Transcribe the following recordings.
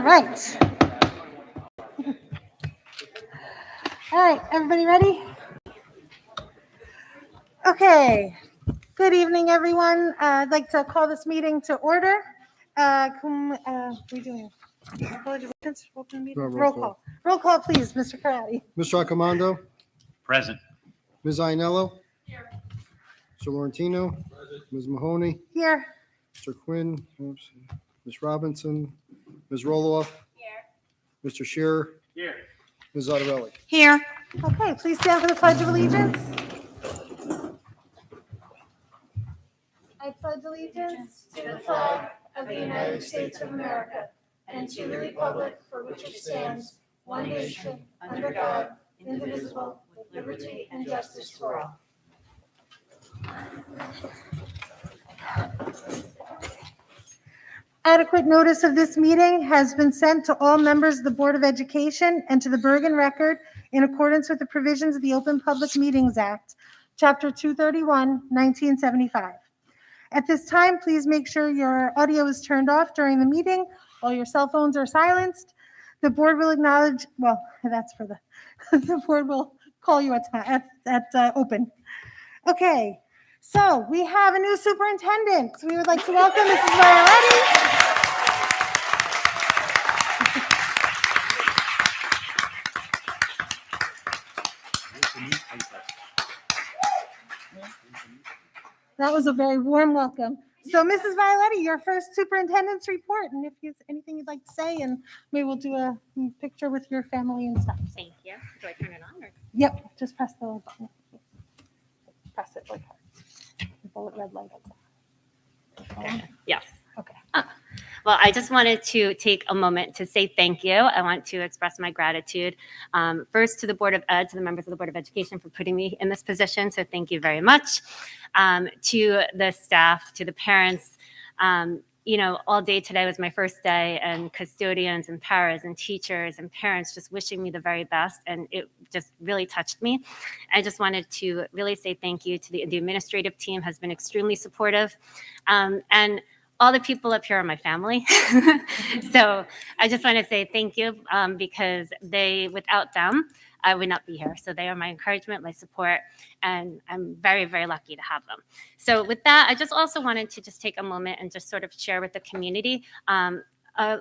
right. All right, everybody ready? Okay. Good evening, everyone. I'd like to call this meeting to order. What are we doing? Roll call. Roll call, please, Mr. Karati. Mr. Accomando? Present. Ms. Ainello? Here. Mr. Laurentino? Ms. Mahoney? Here. Mr. Quinn? Oops. Ms. Robinson? Ms. Roloff? Here. Mr. Shearer? Here. Ms. Zottarelli? Here. Okay, please stand for the Pledge of Allegiance. I pledge allegiance to the flag of the United States of America and to the republic for which it stands, one nation, under God, indivisible, with liberty and justice for all. Adequate notice of this meeting has been sent to all members of the Board of Education and to the Bergen Record in accordance with the provisions of the Open Public Meetings Act, Chapter 231, 1975. At this time, please make sure your audio is turned off during the meeting. All your cell phones are silenced. The board will acknowledge, well, that's for the board will call you at open. Okay, so we have a new superintendent. We would like to welcome Mrs. Violetti. That was a very warm welcome. So, Mrs. Violetti, your first superintendent's report, and if there's anything you'd like to say, and maybe we'll do a picture with your family and stuff. Thank you. Do I turn it on? Or? Yep, just press the button. Press it like that. The red light. Okay. Yes. Okay. Well, I just wanted to take a moment to say thank you. I want to express my gratitude first to the Board of Ed, to the members of the Board of Education for putting me in this position. So thank you very much. To the staff, to the parents. All day today was my first day, and custodians and paras and teachers and parents just wishing me the very best. And it just really touched me. I just wanted to really say thank you to the administrative team has been extremely supportive. And all the people up here are my family. So I just want to say thank you because without them, I would not be here. So they are my encouragement, my support, and I'm very, very lucky to have them. So with that, I just also wanted to just take a moment and just sort of share with the community a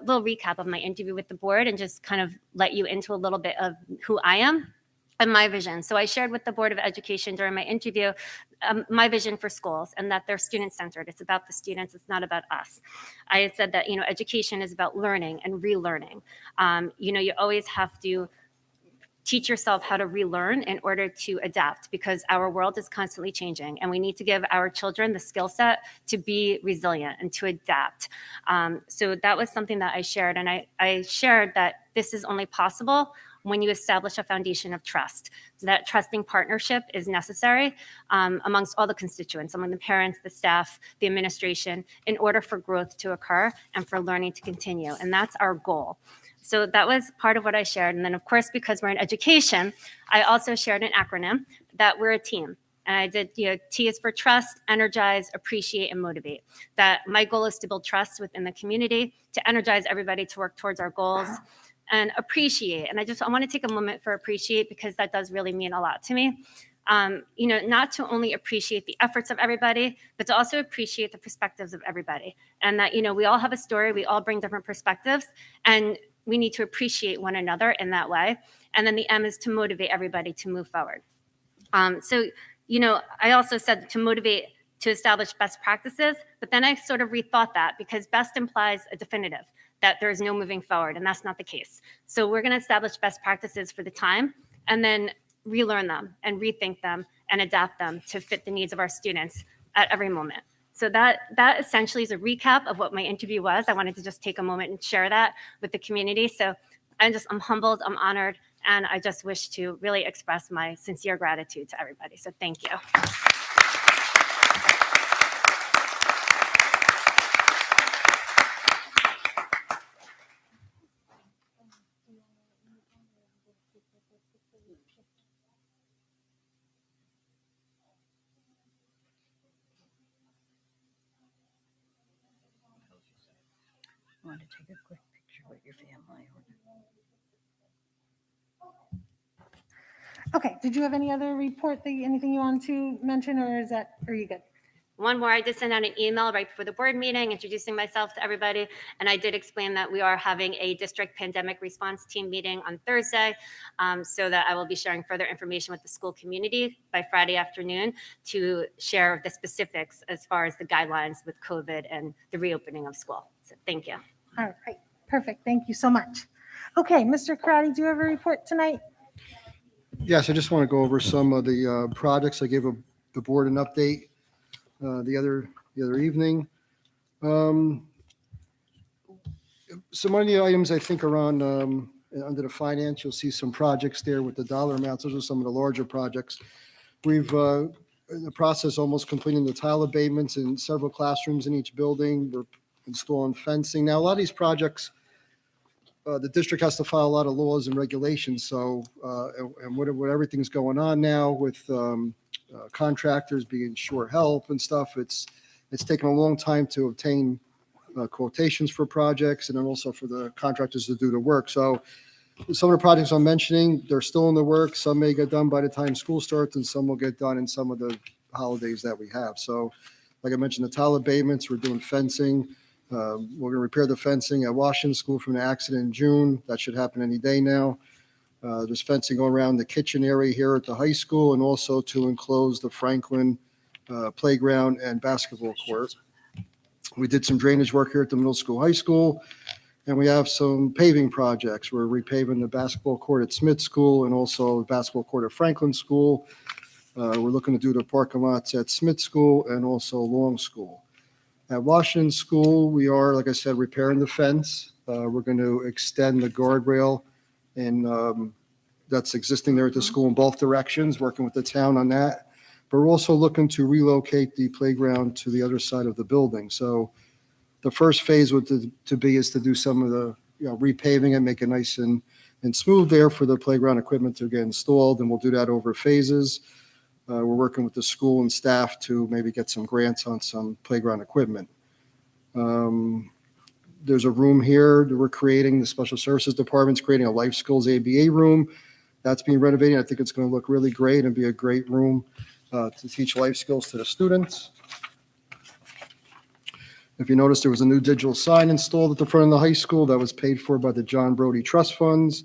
little recap of my interview with the board and just kind of let you into a little bit of who I am and my vision. So I shared with the Board of Education during my interview my vision for schools and that they're student-centered. It's about the students. It's not about us. I had said that, education is about learning and relearning. You always have to teach yourself how to relearn in order to adapt because our world is constantly changing and we need to give our children the skill set to be resilient and to adapt. So that was something that I shared. And I shared that this is only possible when you establish a foundation of trust. That trusting partnership is necessary amongst all the constituents, among the parents, the staff, the administration, in order for growth to occur and for learning to continue. And that's our goal. So that was part of what I shared. And then, of course, because we're in education, I also shared an acronym that we're a team. And I did, T is for trust, energize, appreciate, and motivate. That my goal is to build trust within the community, to energize everybody to work towards our goals, and appreciate. And I want to take a moment for appreciate because that does really mean a lot to me. Not to only appreciate the efforts of everybody, but to also appreciate the perspectives of everybody. And that, we all have a story, we all bring different perspectives, and we need to appreciate one another in that way. And then the M is to motivate everybody to move forward. I also said to motivate to establish best practices, but then I sort of rethought that because best implies a definitive, that there is no moving forward, and that's not the case. So we're gonna establish best practices for the time and then relearn them and rethink them and adapt them to fit the needs of our students at every moment. So that essentially is a recap of what my interview was. I wanted to just take a moment and share that with the community. So I'm humbled, I'm honored, and I just wish to really express my sincere gratitude to everybody. So thank you. I want to take a quick picture. picture with your family. Okay, did you have any other report, anything you want to mention, or are you good? One more, I did send out an email right before the board meeting introducing myself to everybody, and I did explain that we are having a district pandemic response team meeting on Thursday, so that I will be sharing further information with the school community by Friday afternoon to share the specifics as far as the guidelines with COVID and the reopening of school. So thank you. All right, perfect. Thank you so much. Okay, Mr. Karati, do you have a report tonight? Yes, I just want to go over some of the projects. I gave the board an update the other evening. Some of the items I think are on under the finance, you'll see some projects there with the dollar amounts. Those are some of the larger projects. We've in the process almost completing the tile abatements in several classrooms in each building. We're installing fencing. Now, a lot of these projects, the district has to follow a lot of laws and regulations. So, and what everything's going on now with contractors being short help and stuff, it's taken a long time to obtain quotations for projects and then also for the contractors to do the work. So some of the projects I'm mentioning, they're still in the works. Some may get done by the time school starts and some will get done in some of the holidays that we have. So like I mentioned, the tile abatements, we're doing fencing. We're going to repair the fencing at Washington School from the accident in June. That should happen any day now. There's fencing going around the kitchen area here at the high school and also to enclose the Franklin playground and basketball court. We did some drainage work here at the middle school, high school, and we have some paving projects. We're repaving the basketball court at Smith School and also the basketball court at Franklin School. We're looking to do the parking lots at Smith School and also Long School. At Washington School, we are, like I said, repairing the fence. We're going to extend the guardrail and that's existing there at the school in both directions, working with the town on that. But we're also looking to relocate the playground to the other side of the building. So the first phase would to be is to do some of the repaving and make it nice and smooth there for the playground equipment to get installed. And we'll do that over phases. We're working with the school and staff to maybe get some grants on some playground equipment. There's a room here that we're creating. The Special Services Department's creating a life skills ABA room. That's being renovated. I think it's going to look really great and be a great room to teach life skills to the students. If you notice, there was a new digital sign installed at the front of the high school that was paid for by the John Brody Trust Funds.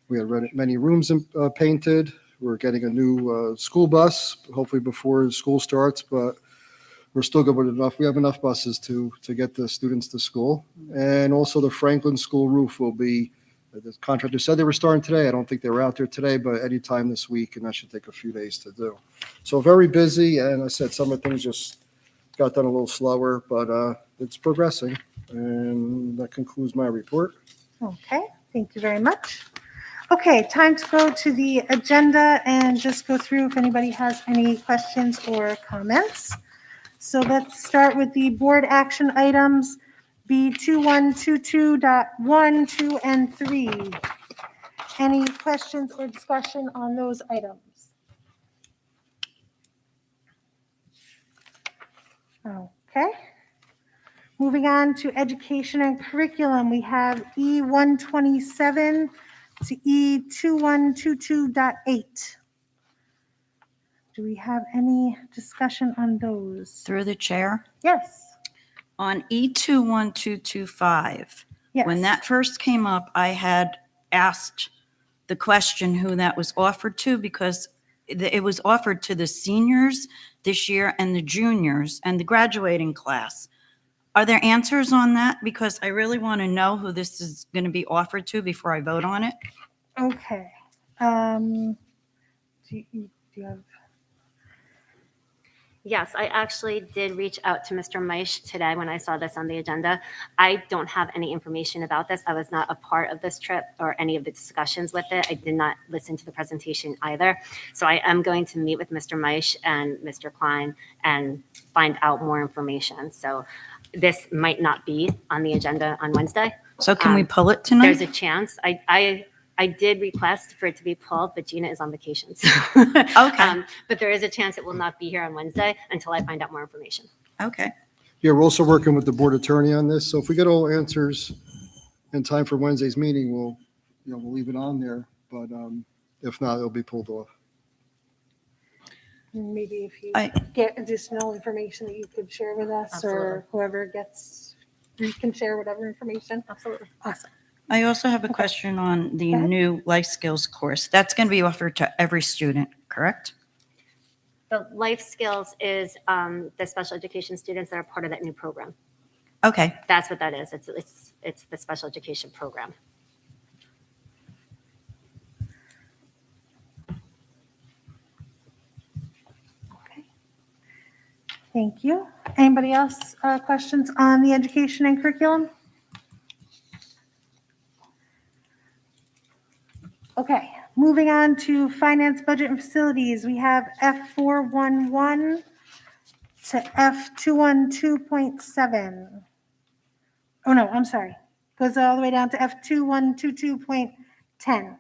We had many rooms painted. We're getting a new school bus, hopefully before school starts, but we're still good with enough. We have enough buses to get the students to school. And also the Franklin School roof will be, the contractor said they were starting today. I don't think they were out there today, but anytime this week, and that should take a few days to do. So very busy, and I said some of the things just got done a little slower, but it's progressing. And that concludes my report. Okay, thank you very much. Okay, time to go to the agenda and just go through if anybody has any questions or comments. So let's start with the board action items, B2122.1, 2, and 3. Any questions or discussion on those items? Okay. Moving on to education and curriculum, we have E127 to E2122.8. Do we have any discussion on those? Through the chair, Yes. on E21225, Yes. when that first came up, I had asked the question who that was offered to because it was offered to the seniors this year and the juniors and the graduating class. Are there answers on that? Because I really want to know who this is going to be offered to before I vote on it. Okay. Do you have? Yes, I actually did reach out to Mr. Meisch today when I saw this on the agenda. I don't have any information about this. I was not a part of this trip or any of the discussions with it. I did not listen to the presentation either. So I am going to meet with Mr. Meisch and Mr. Klein and find out more information. So this might not be on the agenda on Wednesday. So can we pull it tonight? There's a chance. I did request for it to be pulled, but Gina is on vacation. So. Okay. But there is a chance it will not be here on Wednesday until I find out more information. Okay. Yeah, we're also working with the board attorney on this. So if we get all answers in time for Wednesday's meeting, we'll leave it on there, but if not, it'll be pulled off. Maybe if you I- get additional information that you could share with us, or whoever gets, you can share whatever information. Absolutely. Awesome. I also have a question on the Go ahead. new life skills course. That's going to be offered to every student, correct? The life skills is the special education students that are part of that new program. Okay, That's what that is. It's the special education program. Okay. Thank you. Anybody else, questions on the education and curriculum? Okay, moving on to finance, budget, and facilities. We have F411 to F212.7. Oh, no, I'm sorry. Goes all the way down to F2122.10.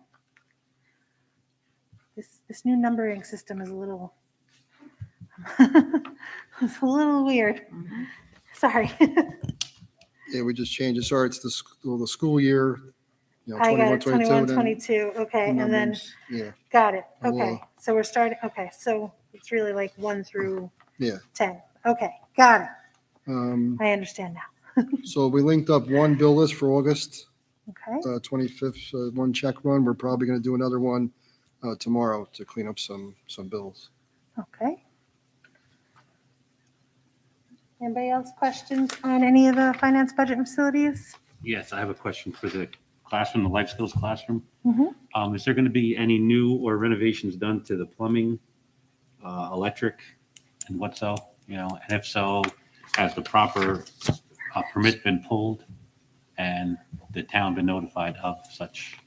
This new numbering system is a little, it's a little weird. Sorry. Yeah, we just changed it. Sorry, it's the school year, I got it, 21, 21, 22, okay, the and then, numbers, yeah, got it, And okay. we'll- So we're starting, okay, so it's really like 1 through yeah. 10. Okay, got it. Um, I understand now. So we linked up one bill list for August Okay, 25th, one check run. We're probably going to do another one tomorrow to clean up some bills. okay. Anybody else questions on any of the finance, budget, and facilities? Yes, I have a question for the classroom, the life skills classroom. Mhm. Is there going to be any new or renovations done to the plumbing, electric, and what so? And if so, has the proper permit been pulled and the town been notified of such?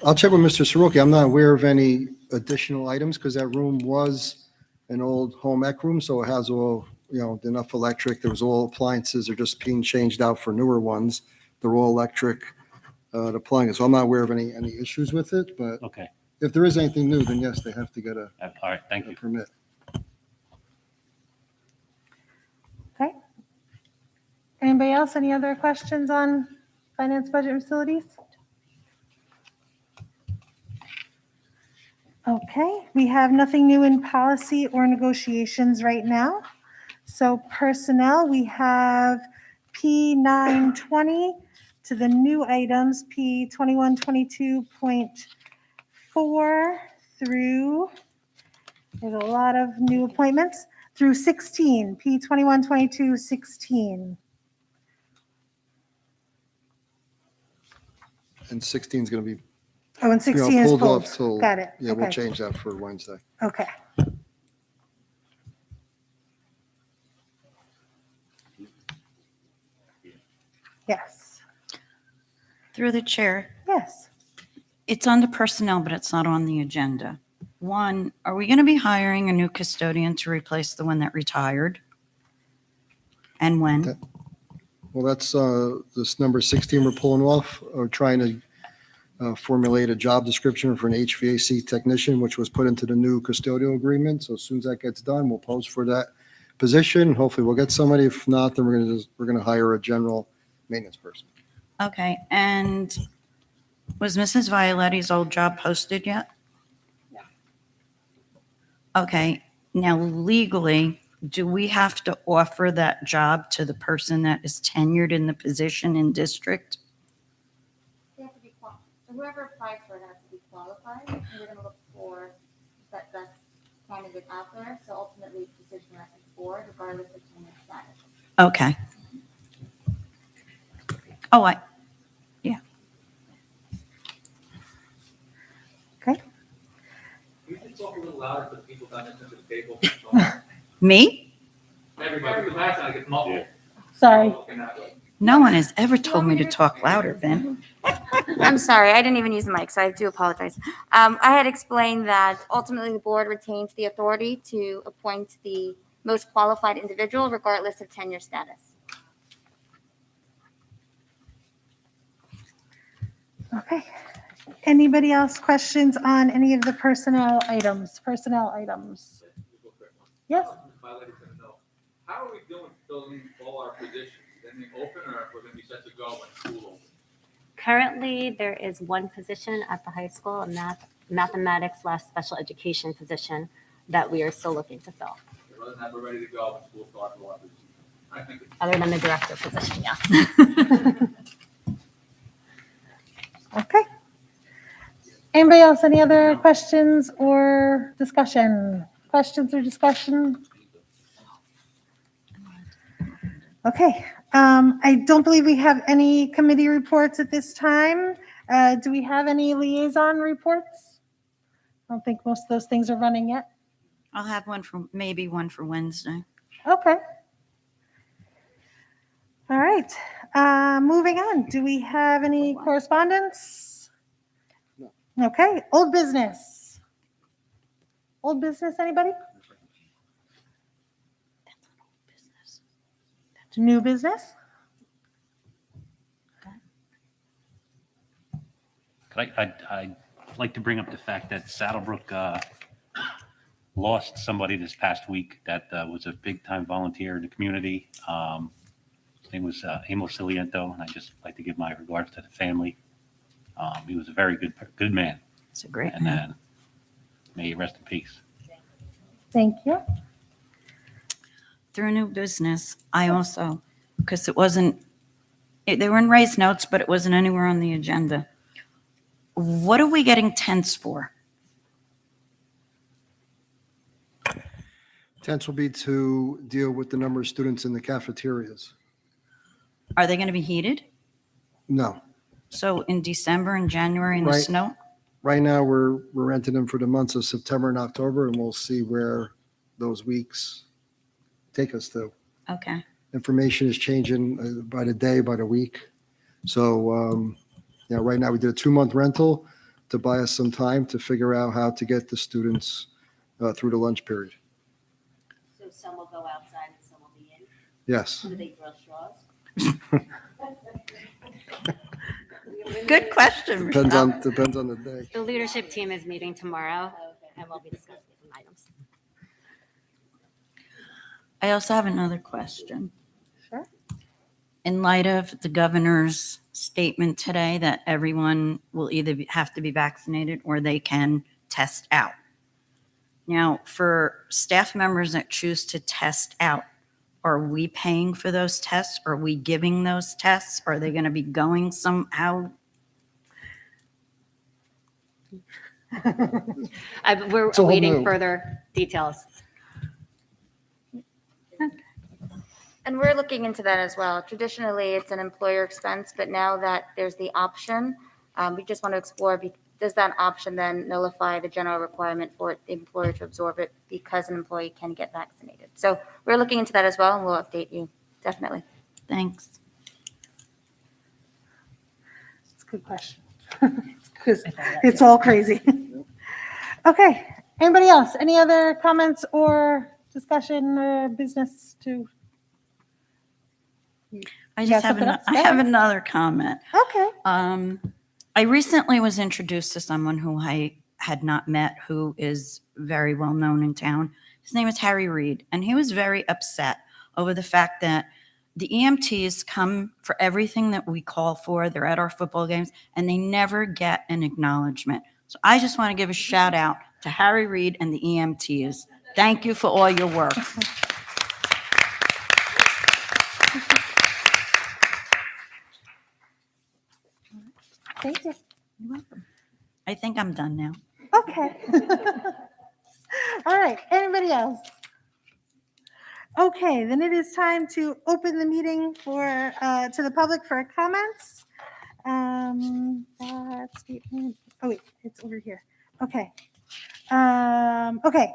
I'll check with Mr. Soroki. I'm not aware of any additional items because that room was an old home ec room, so it has all, enough electric. There was all appliances are just being changed out for newer ones. They're all electric, the plumbing. So I'm not aware of any issues with it, but Okay, if there is anything new, then yes, they have to get a all right, thank you. permit. Okay. Anybody else, any other questions on finance, budget, and facilities? Okay, we have nothing new in policy or negotiations right now. So personnel, we have P920 to the new items, P2122.4 through, there's a lot of new appointments, through 16, P2122.16. And 16 is going to be Oh, and 16 is pulled pulled. off till, Got it. yeah, we'll Okay. change that for Wednesday. Okay. Yes, through the chair. yes. It's on the personnel, but it's not on the agenda. One, are we going to be hiring a new custodian to replace the one that retired? And when? Well, that's this number 16 we're pulling off, or trying to formulate a job description for an HVAC technician, which was put into the new custodial agreement. So as soon as that gets done, we'll post for that position. Hopefully we'll get somebody. If not, then we're going to hire a general maintenance person. Okay, and was Mrs. Violetti's old job posted yet? No. Okay, now legally, do we have to offer that job to the person that is tenured in the position in district? They have to be whoever applies for it has to be qualified, and we're gonna look for that best candidate out there, so ultimately the decision rests with the board regardless of tenure status. Okay. Oh, You can talk a little louder for the people down at the table. me? Everybody, because last time I get muffled. Sorry. Looking that way. No one has ever told me to talk louder, Vin. I'm sorry, I didn't even use the mic, so I do apologize. I had explained that ultimately the board retains the authority to appoint the most qualified individual regardless of tenure status. Okay. Anybody else questions on any of the personnel items? Real quick one. Yes. My lady's gonna know. How are we doing filling all our positions? anything open, or if we're gonna be set to go when school opens? Currently, there is one position at the high school, a mathematics/special education position that we are still looking to fill. Other than that, we're ready to go when school starts. We'll have to- I think it's Other than the director position, yes. Okay. Anybody else, any other questions or discussion? Questions or discussion? Okay, I don't believe we have any committee reports at this time. Do we have any liaison reports? I don't think most of those things are running yet. I'll have maybe one for Wednesday. Okay. All right, moving on. Do we have any correspondence? No. Okay, old business. Old business, anybody? New business? I'd like to bring up the fact that Saddlebrook lost somebody this past week that was a big-time volunteer in the community. His name was Amos Ciliento, and I'd just like to give my regards to the family. He was a very good man, It's a great and man. may he rest in peace. Thank you. Through new business, I also, because they were in race notes, but it wasn't anywhere on the agenda. What are we getting tents for? Tents will be to deal with the number of students in the cafeterias. Are they going to be heated? No, So in December and January in the Right. snow? right now we're renting them for the months of September and October, and we'll see where those weeks take us to. Okay. Information is changing by the day, by the week. So, right now we did a 2-month rental to buy us some time to figure out how to get the students through the lunch period. So some will go outside and some will be in? Yes. Do they throw straws? Good question. Depends Michelle. on the day. The leadership team is meeting tomorrow, and we'll be discussing some items. I also have another question. Sure. In light of the governor's statement today that everyone will either have to be vaccinated or they can test out. Now, for staff members that choose to test out, are we paying for those tests? Are we giving those tests? Are they going to be going somehow? We're It's all awaiting new. further details. And we're looking into that as well. Traditionally, it's an employer expense, but now that there's the option, we just want to explore, does that option then nullify the general requirement for the employer to absorb it because an employee can get vaccinated? So we're looking into that as well, and we'll update you, definitely. Thanks. It's a good question. Because it's all crazy. Okay, anybody else? Any other comments or discussion or business to? I You just got have, something else? I Go have ahead. another comment. Okay, I recently was introduced to someone who I had not met, who is very well known in town. His name is Harry Reid, and he was very upset over the fact that the EMTs come for everything that we call for. They're at our football games, and they never get an acknowledgement. So I just want to give a shout out to Harry Reid and the EMTs. Thank you for all your work. thank you. You're welcome. I think I'm done now. Okay. All right, anybody else? Okay, then it is time to open the meeting to the public for comments. That statement, oh wait, it's over here. Okay. Okay.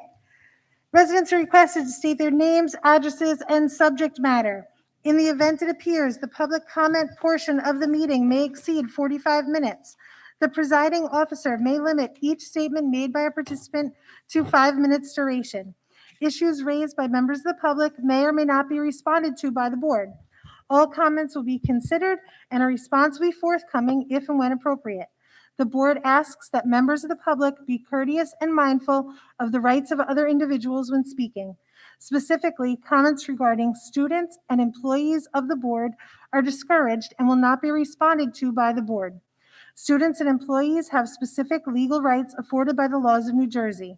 Residents are requested to state their names, addresses, and subject matter. In the event it appears the public comment portion of the meeting may exceed 45 minutes, the presiding officer may limit each statement made by a participant to 5 minutes duration. Issues raised by members of the public may or may not be responded to by the board. All comments will be considered and a response will be forthcoming if and when appropriate. The board asks that members of the public be courteous and mindful of the rights of other individuals when speaking. Specifically, comments regarding students and employees of the board are discouraged and will not be responded to by the board. Students and employees have specific legal rights afforded by the laws of New Jersey.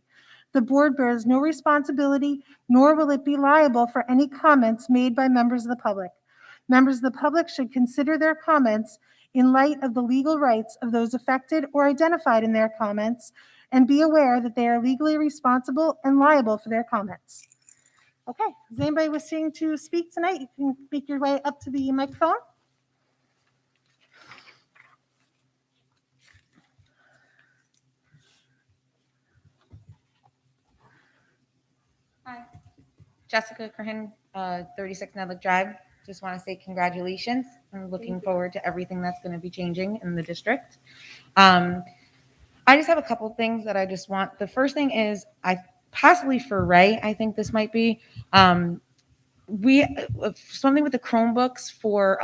The board bears no responsibility, nor will it be liable for any comments made by members of the public. Members of the public should consider their comments in light of the legal rights of those affected or identified in their comments, and be aware that they are legally responsible and liable for their comments. Okay, is anybody wishing to speak tonight? You can make your way up to the microphone. Hi, Jessica Curhin, 36 Nedlick Drive. Just want to say congratulations. I'm looking forward to everything that's going to be changing in the district. I just have a couple things that I just want. The first thing is, possibly for Ray, I think this might be, we something with the Chromebooks for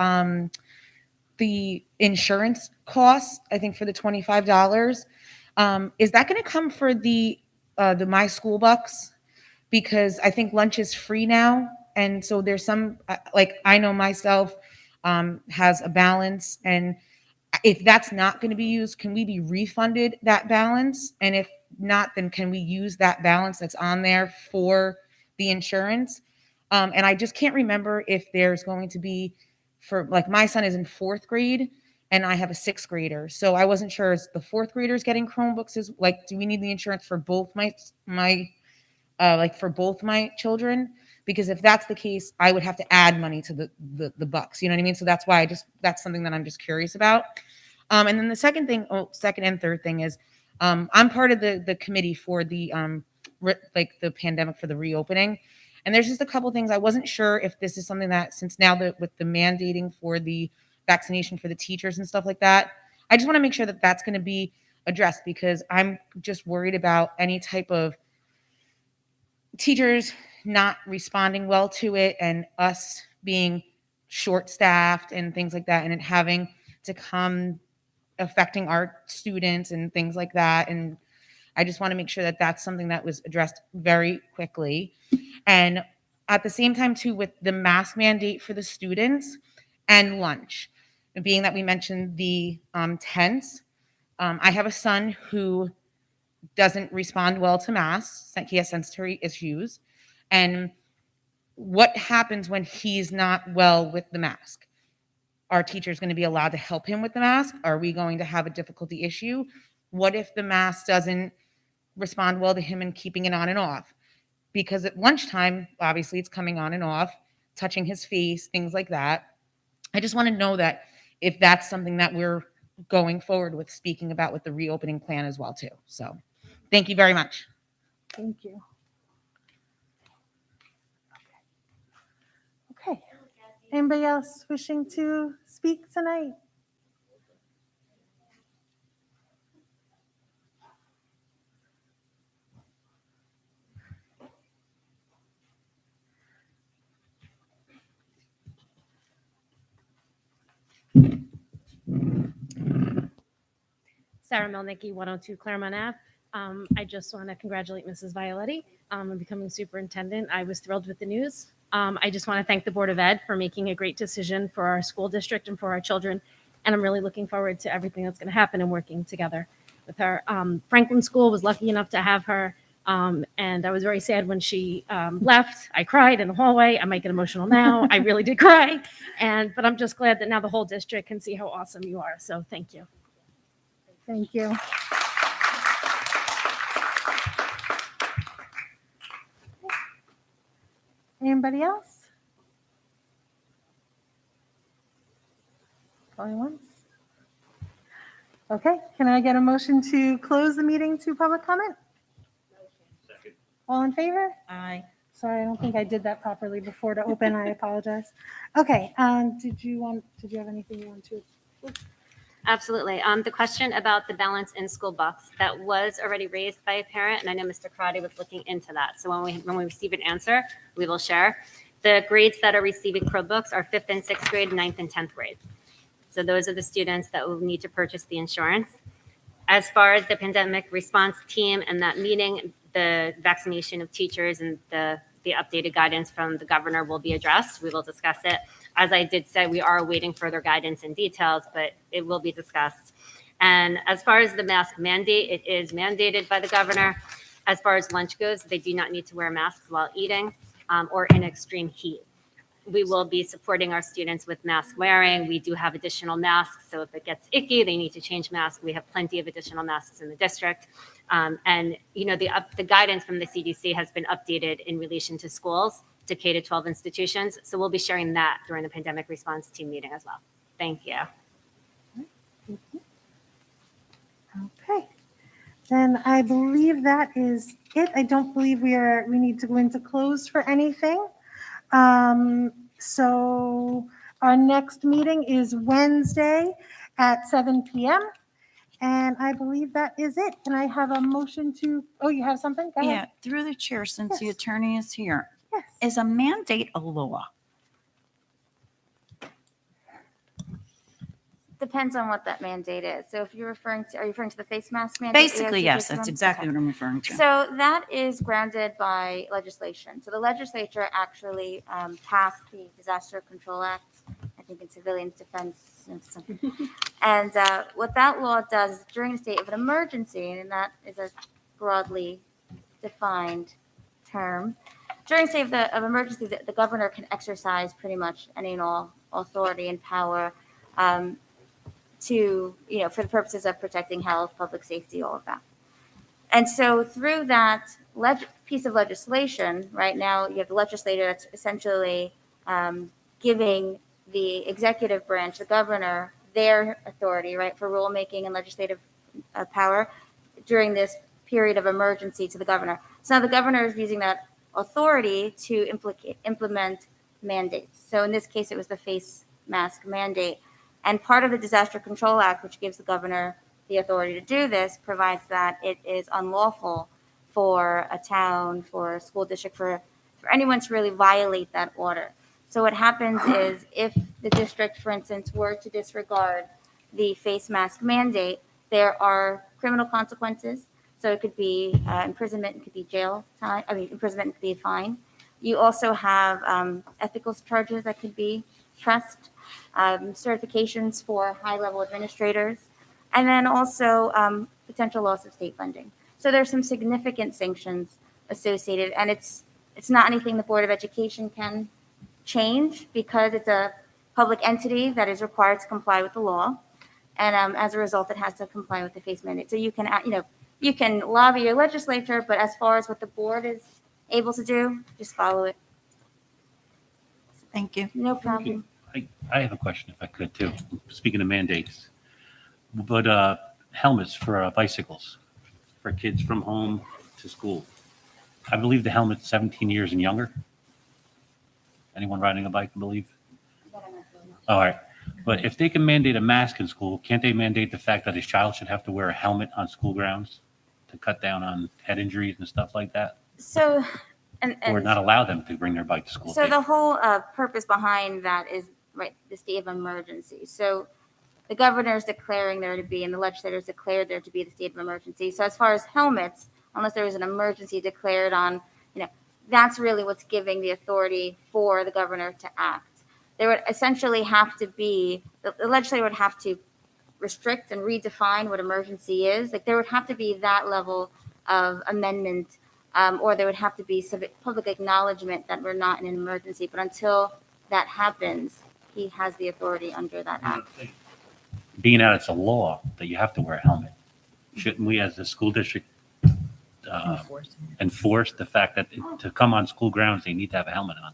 the insurance costs. I think for the $25. Is that going to come for the My School Bucks? Because I think lunch is free now. And so there's some, like I know myself has a balance. And if that's not going to be used, can we be refunded that balance? And if not, then can we use that balance that's on there for the insurance? And I just can't remember if there's going to be for, like, my son is in 4th grade and I have a 6th grader. So I wasn't sure, is the 4th graders getting Chromebooks? Is like, do we need the insurance for both for both my children? Because if that's the case, I would have to add money to the bucks. You know what I mean? So that's why that's something that I'm just curious about. And then the second and third thing is, I'm part of the committee for the the pandemic for the reopening. And there's just a couple things I wasn't sure if this is something that, since now with the mandating for the vaccination for the teachers and stuff like that, I just want to make sure that that's going to be addressed, because I'm just worried about any type of teachers not responding well to it and us being short-staffed and things like that, and it having to come affecting our students and things like that. And I just want to make sure that that's something that was addressed very quickly. And at the same time too, with the mask mandate for the students and lunch, and being that we mentioned the tents, I have a son who doesn't respond well to masks. He has sensory issues. And what happens when he's not well with the mask? Are teachers going to be allowed to help him with the mask? Are we going to have a difficulty issue? What if the mask doesn't respond well to him and keeping it on and off? Because at lunchtime, obviously it's coming on and off, touching his face, things like that. I just want to know that if that's something that we're going forward with speaking about with the reopening plan as well too. So thank you very much. Thank you. Okay. Anybody else wishing to speak tonight? Sarah Melnicki, 102 Claremont Ave. I just want to congratulate Mrs. Violetti on becoming superintendent. I was thrilled with the news. I just want to thank the Board of Ed for making a great decision for our school district and for our children. And I'm really looking forward to everything that's going to happen and working together with her. Franklin School was lucky enough to have her. And I was very sad when she left. I cried in the hallway. I might get emotional now. I really did cry. But I'm just glad that now the whole district can see how awesome you are. So thank you. Thank you. Anybody else? Going once? Okay, can I get a motion to close the meeting to public comment? Second. All in favor? Aye. Sorry, I don't think I did that properly before to open. I apologize. Okay, did you have anything you want to? Absolutely. The question about the balance in school bucks, that was already raised by a parent, and I know Mr. Karate was looking into that. So when we receive an answer, we will share. The grades that are receiving Chromebooks are 5th and 6th grade, 9th and 10th grade. So those are the students that will need to purchase the insurance. As far as the pandemic response team and that meeting, the vaccination of teachers and the the updated guidance from the governor will be addressed. We will discuss it. As I did say, we are awaiting further guidance and details, but it will be discussed. And as far as the mask mandate, it is mandated by the governor. As far as lunch goes, they do not need to wear masks while eating or in extreme heat. We will be supporting our students with mask wearing. We do have additional masks, so if it gets icky, they need to change masks. We have plenty of additional masks in the district. And the guidance from the CDC has been updated in relation to schools, to K-12 institutions. So we'll be sharing that during the pandemic response team meeting as well. Thank you. Okay. Then I believe that is it. I don't believe we need to go into close for anything. So our next meeting is Wednesday at 7 p.m. And I believe that is it. And I have a motion to, oh, you have something? Go ahead. Yeah, through the chair, since the Yes. attorney is here, Yes. is a mandate a law? Depends on what that mandate is. So if you're are you referring to the face mask mandate? Basically, yes, that's exactly what I'm referring to. So that is grounded by legislation. So the legislature actually passed the Disaster Control Act, I think in civilians defense and something. And what that law does is during a state of an emergency, and that is a broadly defined term, during a state of emergency, the governor can exercise pretty much any and all authority and power for the purposes of protecting health, public safety, all of that. And so through that piece of legislation, right now you have the legislature that's essentially giving the executive branch, the governor, their authority, right, for rulemaking and legislative power during this period of emergency to the governor. So now the governor is using that authority to implement mandates. So in this case, it was the face mask mandate. And part of the Disaster Control Act, which gives the governor the authority to do this, provides that it is unlawful for a town, for a school district, for anyone to really violate that order. So what happens is if the district, for instance, were to disregard the face mask mandate, there are criminal consequences. So it could be imprisonment, it could be jail time. Imprisonment could be a fine. You also have ethical charges that could be pressed, certifications for high-level administrators, and then also potential loss of state funding. So there's some significant sanctions associated, and it's not anything the Board of Education can change because it's a public entity that is required to comply with the law, and as a result, it has to comply with the face mandate. So you can lobby your legislature, but as far as what the board is able to do, just follow it. Thank you. No problem. I have a question if I could too. Speaking of mandates, but helmets for bicycles for kids from home to school. I believe the helmet's 17 years and younger. Anyone riding a bike, I believe? All right. But if they can mandate a mask in school, can't they mandate the fact that a child should have to wear a helmet on school grounds to cut down on head injuries and stuff like that? So, Or not allow them to bring their bike to school? So the whole purpose behind that is, right, the state of emergency. So the governor is declaring there to be, and the legislators declared there to be the state of emergency. So as far as helmets, unless there was an emergency declared on, that's really what's giving the authority for the governor to act. There would essentially have to be, the legislature would have to restrict and redefine what emergency is. Like there would have to be that level of amendment, or there would have to be public acknowledgement that we're not in an emergency. But until that happens, he has the authority under that act. Being out it's a law that you have to wear a helmet, shouldn't we as a school district enforce the fact that to come on school grounds, they need to have a helmet on?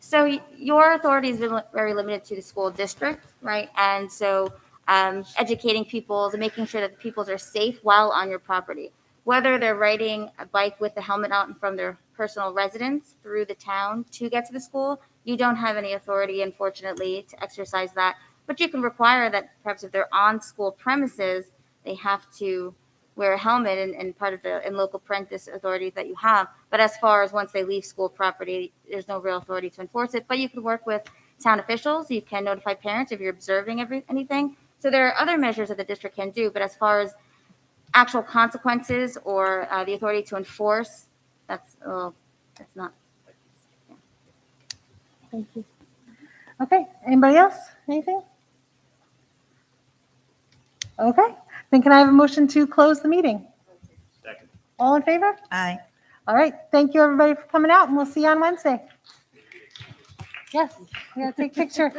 So your authority is very limited to the school district, right? And so educating pupils and making sure that the pupils are safe while on your property, whether they're riding a bike with the helmet out from their personal residence through the town to get to the school, you don't have any authority, unfortunately, to exercise that. But you can require that perhaps if they're on school premises, they have to wear a helmet and part of the local parentis authority that you have. But as far as once they leave school property, there's no real authority to enforce it. But you can work with town officials. You can notify parents if you're observing anything. So there are other measures that the district can do. But as far as actual consequences or the authority to enforce, that's a little It's not. Thank you. Okay, anybody else? Anything? Okay, then can I have a motion to close the meeting? Second. All in favor? Aye. All right, thank you, everybody, for coming out, and we'll see you on Wednesday. Yes, we gotta take a picture.